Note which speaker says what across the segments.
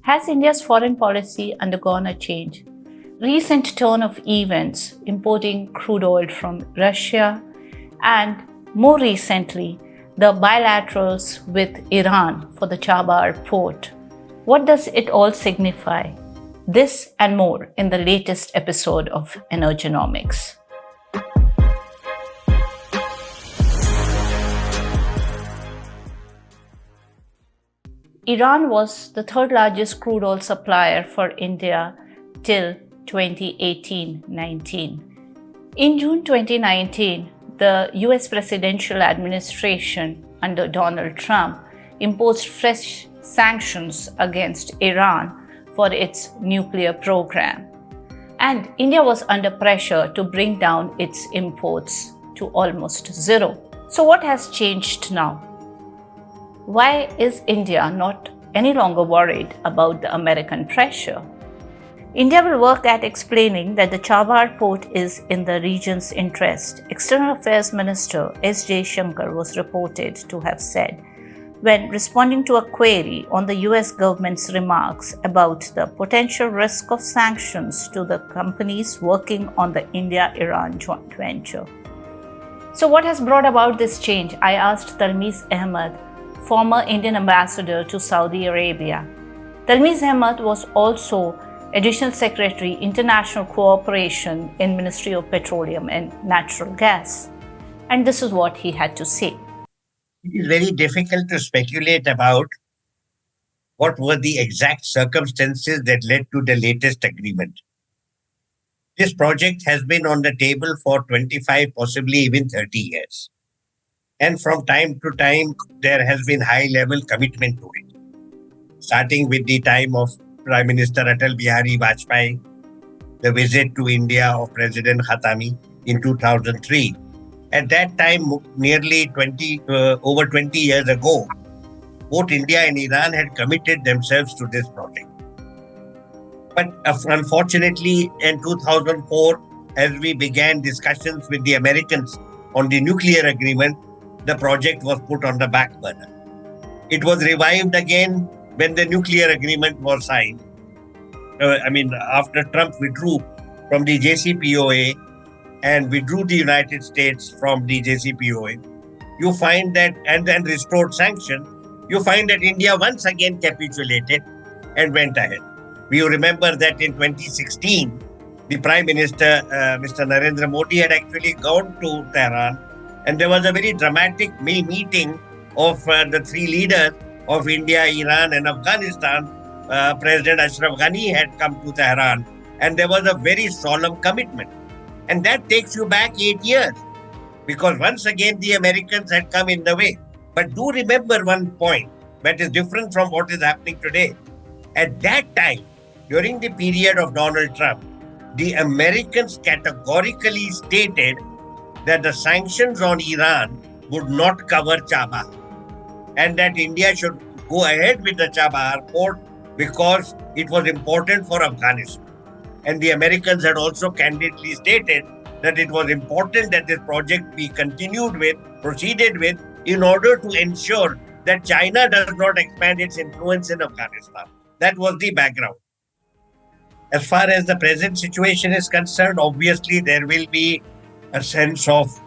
Speaker 1: Has India's foreign policy undergone a change? Recent turn of events, importing crude oil from Russia, and more recently, the bilaterals with Iran for the Chabahar port. What does it all signify? This and more in the latest episode of Energonomics. Iran was the third largest crude oil supplier for India till 2018-19. In June 2019, the US presidential administration under Donald Trump imposed fresh sanctions against Iran for its nuclear program. And India was under pressure to bring down its imports to almost zero. So what has changed now? Why is India not any longer worried about the American pressure? India will work at explaining that the Chabahar port is in the region's interest. External Affairs Minister S. Jaishankar was reported to have said when responding to a query on the US government's remarks about the potential risk of sanctions to the companies working on the India-Iran joint venture. So what has brought about this change? I asked Talmiz Ahmed, former Indian ambassador to Saudi Arabia. Talmiz Ahmed was also Additional Secretary, International Cooperation in Ministry of Petroleum and Natural Gas. And this is what he had to say.
Speaker 2: It is very difficult to speculate about what were the exact circumstances that led to the latest agreement. This project has been on the table for 25, possibly even 30 years. And from time to time, there has been high-level commitment to it, starting with the time of Prime Minister Atal Bihari Vajpayee, the visit to India of President Khatami in 2003. At that time, nearly over 20 years ago, both India and Iran had committed themselves to this project. But unfortunately, in 2004, as we began discussions with the Americans on the nuclear agreement, the project was put on the back burner. It was revived again when the nuclear agreement was signed. After Trump withdrew from the JCPOA and withdrew the United States from the JCPOA, you find that, and then restored sanction, you find that India once again capitulated and went ahead. We remember that in 2016, the Prime Minister, Mr. Narendra Modi, had actually gone to Tehran, and there was a very dramatic meeting of the three leaders of India, Iran, and Afghanistan. President Ashraf Ghani had come to Tehran, and there was a very solemn commitment. And that takes you back 8 years, because once again the Americans had come in the way. But do remember one point that is different from what is happening today. At that time, during the period of Donald Trump, the Americans categorically stated that the sanctions on Iran would not cover Chabahar, and that India should go ahead with the Chabahar port because it was important for Afghanistan. And the Americans had also candidly stated that it was important that this project be proceeded with, in order to ensure that China does not expand its influence in Afghanistan. That was the background. As far as the present situation is concerned, obviously there will be a sense of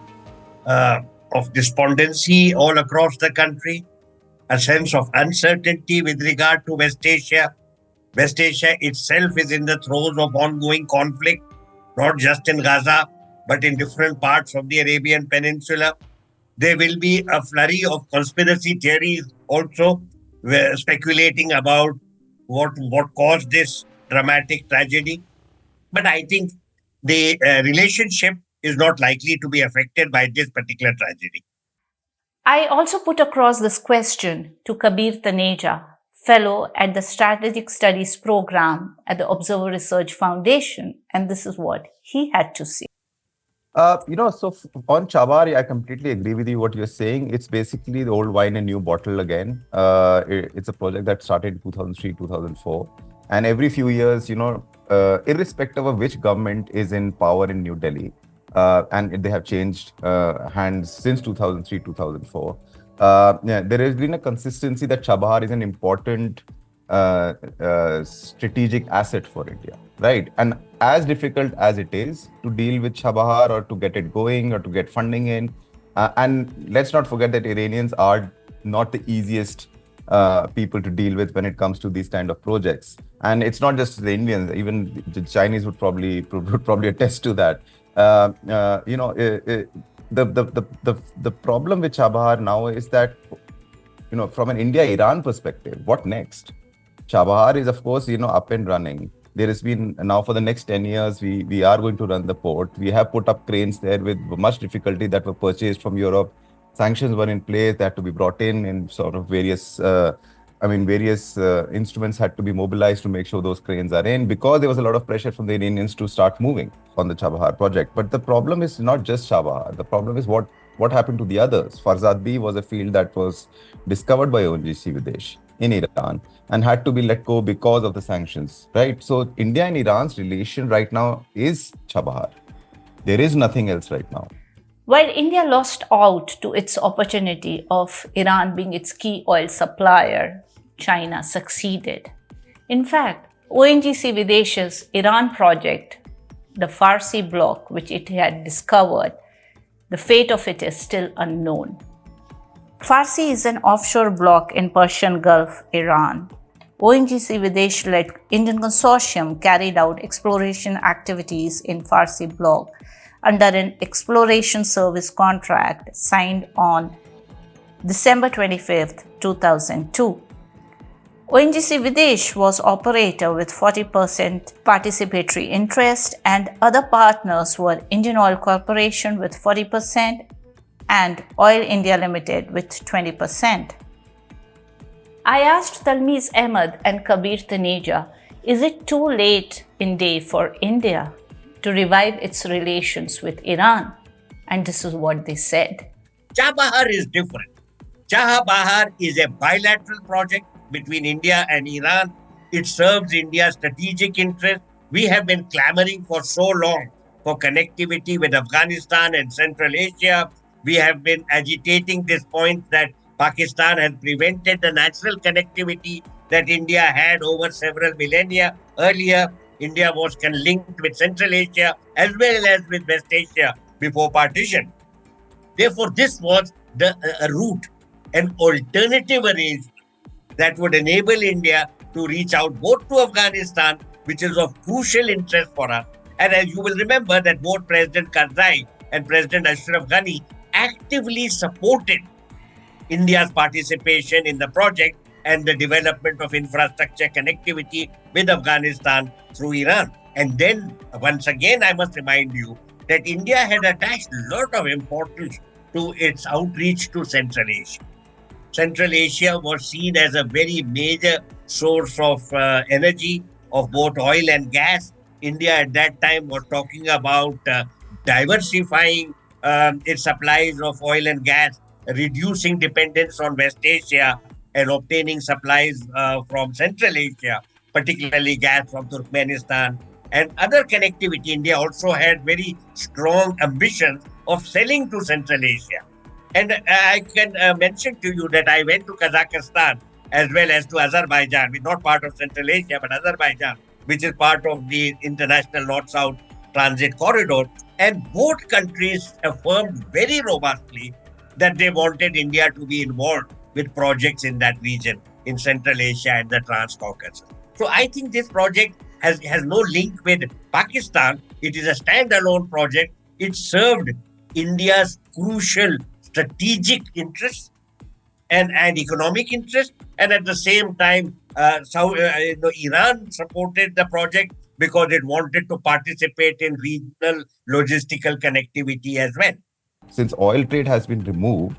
Speaker 2: despondency all across the country, a sense of uncertainty with regard to West Asia. West Asia itself is in the throes of ongoing conflict, not just in Gaza, but in different parts of the Arabian Peninsula. There will be a flurry of conspiracy theories also, speculating about what caused this dramatic tragedy. But I think the relationship is not likely to be affected by this particular tragedy.
Speaker 1: I also put across this question to Kabir Taneja, fellow at the Strategic Studies program at the Observer Research Foundation, and this is what he had to say.
Speaker 3: So on Chabahar, I completely agree with you what you're saying. It's basically the old wine in new bottle again. It's a project that started in 2003, 2004. And every few years, irrespective of which government is in power in New Delhi, and they have changed hands since 2003, 2004, there has been a consistency that Chabahar is an important strategic asset for India, right? And as difficult as it is to deal with Chabahar or to get it going or to get funding in, and let's not forget that Iranians are not the easiest people to deal with when it comes to these kind of projects. And it's not just the Indians; even the Chinese would probably attest to that. The problem with Chabahar now is that, from an India-Iran perspective, what next? Chabahar is, of course, up and running. There has been now for the next 10 years, we are going to run the port. We have put up cranes there with much difficulty that were purchased from Europe. Sanctions were in place, that had to be brought in sort of various instruments had to be mobilized to make sure those cranes are in, because there was a lot of pressure from the Iranians to start moving on the Chabahar project. But the problem is not just Chabahar. The problem is what happened to the others. Farzad B was a field that was discovered by ONGC Videsh in Iran and had to be let go because of the sanctions, right? So India and Iran's relation right now is Chabahar. There is nothing else right now.
Speaker 1: While India lost out to its opportunity of Iran being its key oil supplier, China succeeded. In fact, ONGC Videsh's Iran project, the Farsi block which it had discovered, the fate of it is still unknown. Farsi is an offshore block in Persian Gulf, Iran. ONGC Videsh-led Indian consortium carried out exploration activities in Farsi block under an exploration service contract signed on December 25, 2002. ONGC Videsh was operator with 40% participatory interest, and other partners were Indian Oil Corporation with 40% and Oil India Limited with 20%. I asked Talmiz Ahmed and Kabir Taneja, is it too late in day for India to revive its relations with Iran? And this is what they said.
Speaker 2: Chabahar is different. Chabahar is a bilateral project between India and Iran. It serves India's strategic interest. We have been clamoring for so long for connectivity with Afghanistan and Central Asia. We have been agitating this point that Pakistan has prevented the natural connectivity that India had over several millennia. Earlier, India was linked with Central Asia as well as with West Asia before partition. Therefore, this was a route, an alternative arrangement that would enable India to reach out both to Afghanistan, which is of crucial interest for us. And as you will remember that both President Karzai and President Ashraf Ghani actively supported India's participation in the project and the development of infrastructure connectivity with Afghanistan through Iran. And then, once again, I must remind you that India had attached a lot of importance to its outreach to Central Asia. Central Asia was seen as a very major source of energy, of both oil and gas. India at that time was talking about diversifying its supplies of oil and gas, reducing dependence on West Asia, and obtaining supplies from Central Asia, particularly gas from Turkmenistan and other connectivity. India also had very strong ambitions of selling to Central Asia. And I can mention to you that I went to Kazakhstan as well as to Azerbaijan, which is not part of Central Asia, but Azerbaijan, which is part of the international North-South transit corridor. And both countries affirmed very robustly that they wanted India to be involved with projects in that region, in Central Asia and the Trans-Caucasus. So I think this project has no link with Pakistan. It is a standalone project. It served India's crucial strategic interests and economic interests. And at the same time, Iran supported the project because it wanted to participate in regional logistical connectivity as well.
Speaker 3: Since oil trade has been removed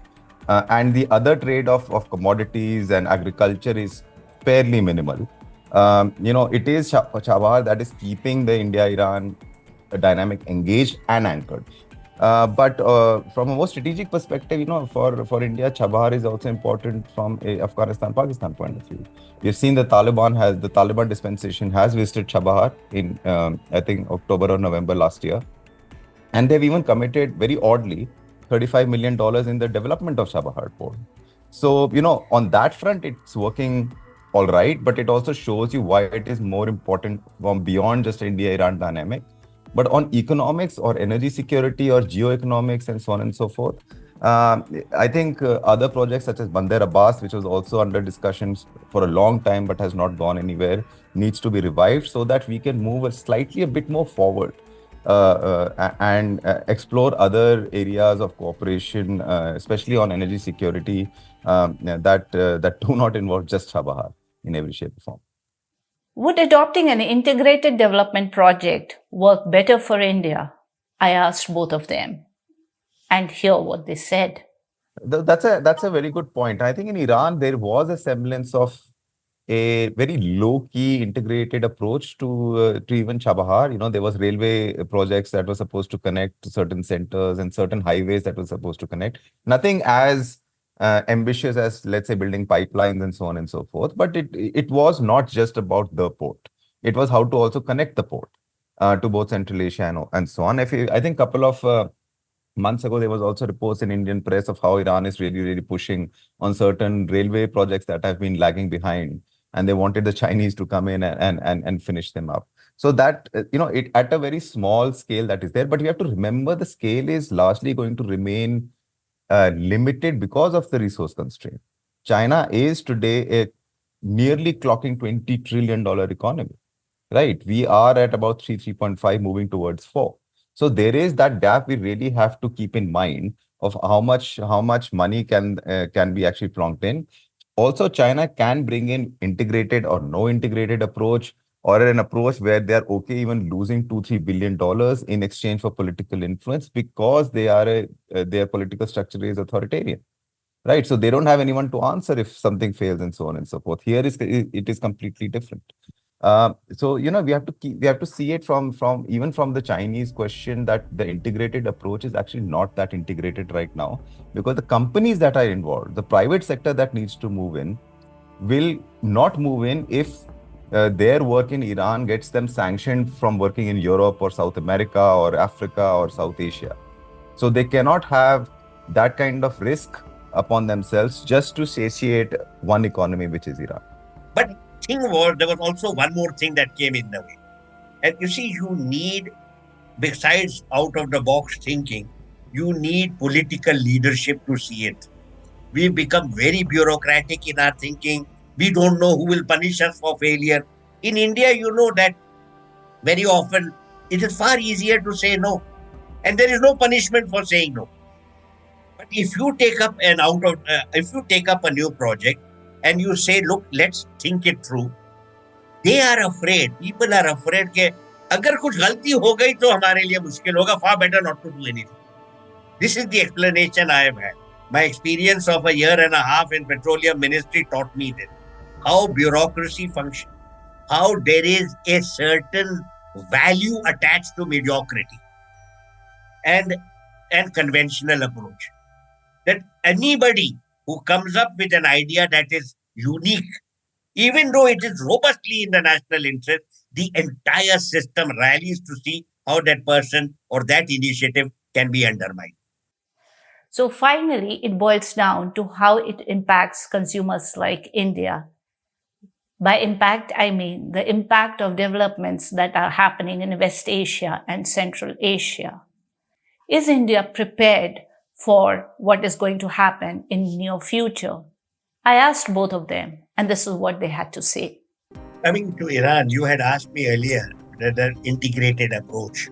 Speaker 3: and the other trade of commodities and agriculture is fairly minimal, it is Chabahar that is keeping the India-Iran dynamic engaged and anchored. But from a more strategic perspective, for India, Chabahar is also important from a Afghanistan-Pakistan point of view. We've seen the Taliban dispensation has visited Chabahar in, I think, October or November last year. And they've even committed, very oddly, $35 million in the development of Chabahar Port. So, on that front, it's working all right, but it also shows you why it is more important from beyond just India-Iran dynamic, but on economics or energy security or geoeconomics and so on and so forth. I think other projects such as Bandar Abbas, which was also under discussions for a long time but has not gone anywhere, needs to be revived so that we can move a bit more forward and explore other areas of cooperation, especially on energy security that do not involve just Chabahar in every shape or form.
Speaker 1: Would adopting an integrated development project work better for India? I asked both of them, and hear what they said.
Speaker 3: That's a very good point. I think in Iran there was a semblance of a very low-key integrated approach to even Chabahar. You know, there was railway projects that were supposed to connect to certain centers and certain highways that were supposed to connect. Nothing as ambitious as, let's say, building pipelines and so on and so forth. But it was not just about the port. It was how to also connect the port to both Central Asia and so on. I think a couple of months ago, there was also reports in Indian press of how Iran is really, really pushing on certain railway projects that have been lagging behind, and they wanted the Chinese to come in and finish them up. So that, it at a very small scale that is there, but you have to remember the scale is largely going to remain limited because of the resource constraint. China is today nearly clocking $20 trillion economy, right? We are at about 3.5, moving towards 4. So there is that gap we really have to keep in mind of how much money can be actually plonked in. Also, China can bring in integrated or no integrated approach, or an approach where they are okay even losing $2-3 billion in exchange for political influence because their political structure is authoritarian, right? So they don't have anyone to answer if something fails and so on and so forth. Here it is completely different. So we have to see it from the Chinese question that the integrated approach is actually not that integrated right now, because the companies that are involved, the private sector that needs to move in, will not move in if their work in Iran gets them sanctioned from working in Europe or South America or Africa or South Asia. So they cannot have that kind of risk upon themselves just to satiate one economy, which is Iran.
Speaker 2: But thing was, there was also one more thing that came in the way. And you see, you need, besides out of the box thinking, you need political leadership to see it. We've become very bureaucratic in our thinking. We don't know who will punish us for failure. In India, you know that very often it is far easier to say no. And there is no punishment for saying no. But if you take up a new project and you say, look, let's think it through, they are afraid. People are afraid कि अगर कुछ गलती हो गई तो हमारे लिए मुश्किल होगा. Far better not to do anything. This is the explanation I have had. My experience of a year and a half in Petroleum Ministry taught me this. How bureaucracy functions. How there is a certain value attached to mediocrity and conventional approach. That anybody who comes up with an idea that is unique, even though it is robustly in the national interest, the entire system rallies to see how that person or that initiative can be undermined.
Speaker 1: So finally, it boils down to how it impacts consumers like India. By impact, I mean the impact of developments that are happening in West Asia and Central Asia. Is India prepared for what is going to happen in near future? I asked both of them, and this is what they had to say.
Speaker 2: Coming to Iran, you had asked me earlier the integrated approach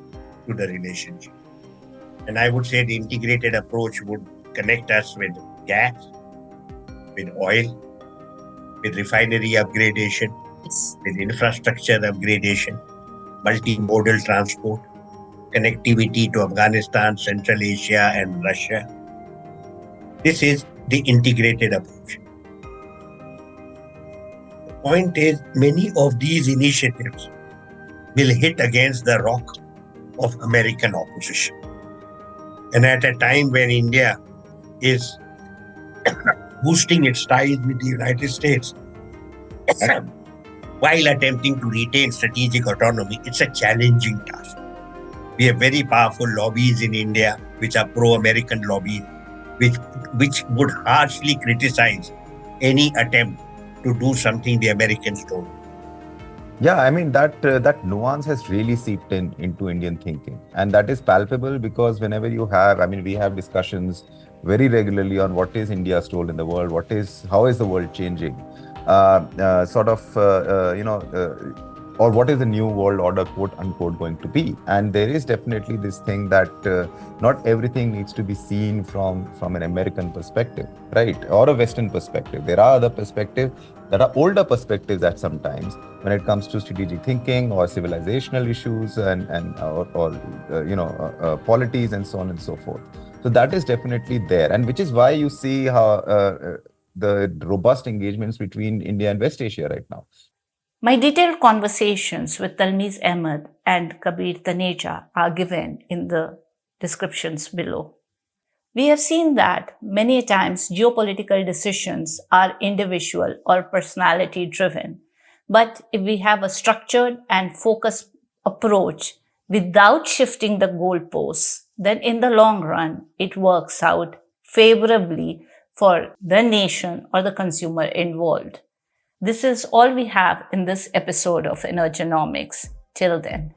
Speaker 2: to the relationship. And I would say the integrated approach would connect us with gas, with oil, with refinery upgradation, with infrastructure upgradation, multimodal transport, connectivity to Afghanistan, Central Asia, and Russia. This is the integrated approach. The point is, many of these initiatives will hit against the rock of American opposition. And at a time when India is boosting its ties with the United States while attempting to retain strategic autonomy, it's a challenging task. We have very powerful lobbies in India, which are pro-American lobbies, which would harshly criticize any attempt to do something the Americans don't.
Speaker 3: Yeah, I mean that nuance has really seeped into Indian thinking, and that is palpable because whenever you have, I mean, we have discussions very regularly on what is India's role in the world, how is the world changing, or what is the new world order, quote unquote, going to be. And there is definitely this thing that not everything needs to be seen from an American perspective, right, or a Western perspective. There are other perspectives that are older perspectives at sometimes when it comes to strategic thinking or civilizational issues or polities and so on and so forth. So that is definitely there, and which is why you see how the robust engagements between India and West Asia right now.
Speaker 1: My detailed conversations with Talmiz Ahmed and Kabir Taneja are given in the descriptions below. We have seen that many times geopolitical decisions are individual or personality driven. But if we have a structured and focused approach without shifting the goalposts, then in the long run, it works out favorably for the nation or the consumer involved. This is all we have in this episode of Energonomics. Till then.